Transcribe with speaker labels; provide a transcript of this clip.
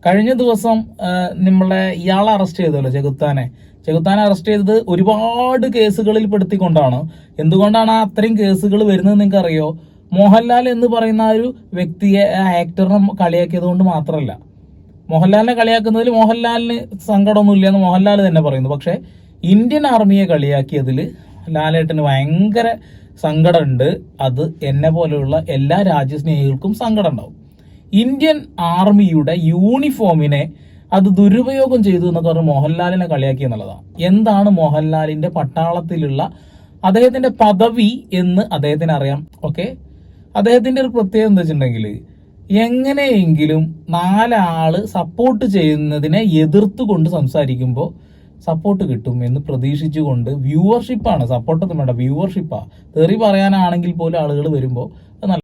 Speaker 1: കഴിഞ്ഞ ദിവസം നമ്മളെ ഇയാളെ അറസ്റ്റ് ചെയ്തല്ലോ, ചെകുത്താനെ അറസ്റ്റ് ചെയ്തത് ഒരുപാട് കേസുകളിൽ പെടുത്തിക്കൊണ്ടാണ്. എന്തുകൊണ്ടാണ് അത്രയും കേസുകൾ വരുന്നത് നിങ്ങൾക്ക് അറിയോ? മോഹൻലാൽ എന്ന് പറയുന്ന ആ ഒരു വ്യക്തിയെ, ആ ആക്ടറിനെ കളിയാക്കിയത് കൊണ്ട് മാത്രമല്ല. മോഹൻലാലിനെ കളിയാക്കുന്നതിൽ മോഹൻലാലിന് സങ്കടമൊന്നുമില്ല എന്ന് മോഹൻലാൽ തന്നെ പറയുന്നു. പക്ഷെ ഇന്ത്യൻ ആർമിയെ കളിയാക്കിയതിൽ ലാലേട്ടന് ഭയങ്കര സങ്കടമുണ്ട്. അത് എന്നെ പോലെയുള്ള എല്ലാ രാജ്യസ്നേഹികൾക്കും സങ്കടം ഉണ്ടാവും. ഇന്ത്യൻ ആർമിയുടെ യൂണിഫോമിനെ അത് ദുരുപയോഗം ചെയ്തു എന്നൊക്കെ പറഞ്ഞ് മോഹൻലാലിനെ കളിയാക്കി എന്നുള്ളതാണ്. എന്താണ് മോഹൻലാലിന്റെ പട്ടാളത്തിലുള്ള അദ്ദേഹത്തിന്റെ പദവി എന്ന് അദ്ദേഹത്തിന് അറിയാം. ഓക്കെ, അദ്ദേഹത്തിന്റെ ഒരു പ്രത്യേകത എന്താ വെച്ചിട്ടുണ്ടെങ്കിൽ, എങ്ങനെയെങ്കിലും നാലാള് സപ്പോർട്ട് ചെയ്യുന്നതിനെ എതിർത്തുകൊണ്ട് സംസാരിക്കുമ്പോൾ സപ്പോർട്ട് കിട്ടും എന്ന് പ്രതീക്ഷിച്ചുകൊണ്ട്, വ്യൂവർഷിപ്പാണ്, സപ്പോർട്ടൊന്നും വേണ്ട, വ്യൂവർഷിപ്പാ. തെറി പറയാനാണെങ്കിൽ പോലും ആളുകൾ വരുമ്പോൾ